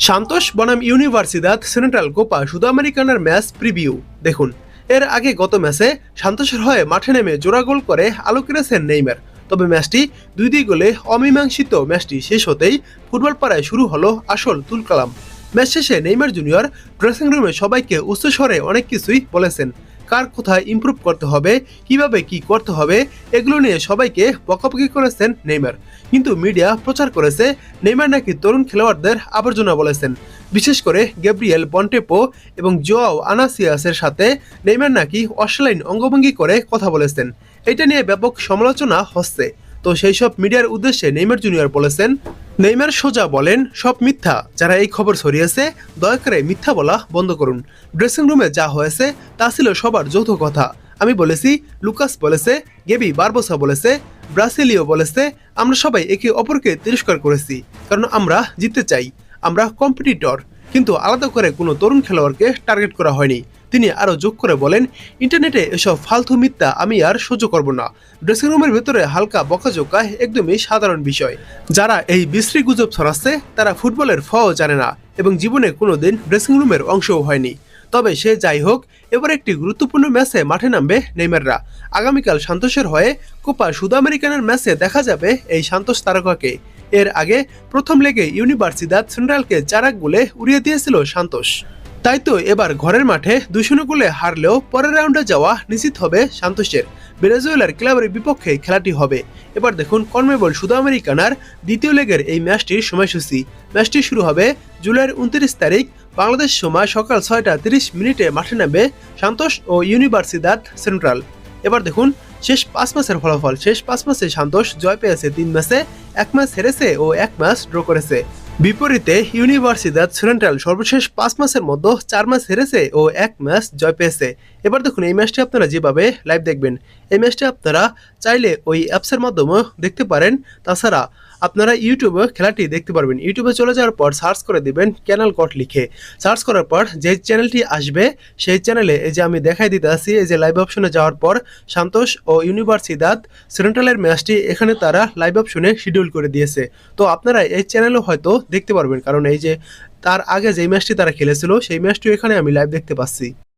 Santos বনাম ইউনিভার্সিদাদ central Copa সুদামেরিকানার match preview দেখুন। এর আগে গত ম্যাচে সান্তোসের হয়ে মাঠে নেমে জোড়া গোল করে আলো কেড়েছেন নেইমার। তবে ম্যাচটি 2-2 গোলে অমীমাংসিত। ম্যাচটি শেষ হতেই ফুটবল পাড়ায় শুরু হলো আসল তুলকালাম। ম্যাচ শেষে নেইমার জুনিয়র ড্রেসিং রুমে সবাইকে উচ্চস্বরে অনেক কিছুই বলেছেন। কার কোথায় ইমপ্রুভ করতে হবে, কিভাবে কি করতে হবে, এগুলো নিয়ে সবাইকে বকাবকি করেছেন নেইমার। কিন্তু মিডিয়া প্রচার করেছে নেইমার নাকি তরুণ খেলোয়াড়দের আবর্জনা বলেছেন। বিশেষ করে গ্যাব্রিয়েল বন্টেপো এবং জোয়াও আনাসিয়াসের সাথে নেইমার নাকি অশ্লীল অঙ্গভঙ্গি করে কথা বলেছেন। এটা নিয়ে ব্যাপক সমালোচনা হচ্ছে। তো সেই সব মিডিয়ার উদ্দেশ্যে নেইমার জুনিয়র বলেছেন, নেইমার সোজা বলেন সব মিথ্যা। যারা এই খবর ছড়িয়েছে দয়া করে মিথ্যা বলা বন্ধ করুন। ড্রেসিং রুমে যা হয়েছে তা ছিল সবার যৌথ কথা। আমি বলেছি, লুকাস বলেছে, গেবি বারবোসা বলেছে, ব্রাসিলিও বলেছে, আমরা সবাই একে অপরকে তিরস্কার করেছি, কারণ আমরা জিততে চাই, আমরা কম্পিটিটর। কিন্তু আলাদা করে কোনো তরুণ খেলোয়াড়কে টার্গেট করা হয়নি। তিনি আরও যোগ করে বলেন, ইন্টারনেটে এসব ফালতু মিথ্যা আমি আর সহ্য করব না। ড্রেসিং রুমের ভেতরে হালকা বকাঝোকা একদমই সাধারণ বিষয়। যারা এই বিশ্রী গুজব ছড়াচ্ছে তারা ফুটবলের ফও জানে না এবং জীবনে কোনোদিন ড্রেসিং রুমের অংশও হয়নি। তবে সে যাই হোক, এবার একটি গুরুত্বপূর্ণ ম্যাচে মাঠে নামবে নেইমাররা। আগামীকাল সান্তোসের হয়ে কোপা সুদামেরিকানার ম্যাচে দেখা যাবে এই সান্তোস তারকাকে। এর আগে প্রথম লেগে ইউনিভার্সিদাদ সেন্ট্রালকে 4-1 গোলে উড়িয়ে দিয়েছিল সান্তোস। তাই তো এবার ঘরের মাঠে 2-0 গোলে হারলেও পরের রাউন্ডে যাওয়া নিশ্চিত হবে সান্তোসের। ভেনেজুয়েলার ক্লাবের বিপক্ষে খেলাটি হবে। এবার দেখুন কনমেবল সুদামেরিকানার দ্বিতীয় লেগের এই ম্যাচটির সময়সূচি। ম্যাচটি শুরু হবে জুলাইয়ের 29 তারিখ বাংলাদেশ সময় সকাল 6টা 30 মাঠে নামবে সান্তোস ও ইউনিভার্সিদাদ সেন্ট্রাল। এবার দেখুন শেষ 5 ম্যাচের ফলাফল। শেষ 5 ম্যাচে সান্তোস জয় পেয়েছে 3 ম্যাচে, 1 ম্যাচ হেরেছে ও 1 ম্যাচ ড্র করেছে। বিপরীতে ইউনিভার্সিদাদ সেন্ট্রাল সর্বশেষ 5 ম্যাচের মধ্যে 4 ম্যাচ হেরেছে ও 1 ম্যাচ জয় পেয়েছে। এবার দেখুন এই ম্যাচটি আপনারা যেভাবে লাইভ দেখবেন, এই ম্যাচটি আপনারা চাইলে ওই অ্যাপসের মাধ্যমে দেখতে পারেন। তাছাড়া আপনারা ইউটিউবে খেলাটি দেখতে পারবেন। ইউটিউবে চলে যাওয়ার পর সার্চ করে দিবেন ক্যানাল কট লিখে। সার্চ করার পর যে চ্যানেলটি আসবে সেই চ্যানেলে এই যে আমি দেখাই দিতে আসি, এই যে লাইভ অপশনে যাওয়ার পর সান্তোস ও ইউনিভার্সিদাদ সেন্ট্রালের ম্যাচটি এখানে তারা লাইভ অপশনে শিডিউল করে দিয়েছে। তো আপনারা এই চ্যানেলও হয়তো দেখতে পারবেন, কারণ এই যে তার আগে যে ম্যাচটি তারা খেলেছিল সেই ম্যাচটি এখানে আমি লাইভ দেখতে পাচ্ছি।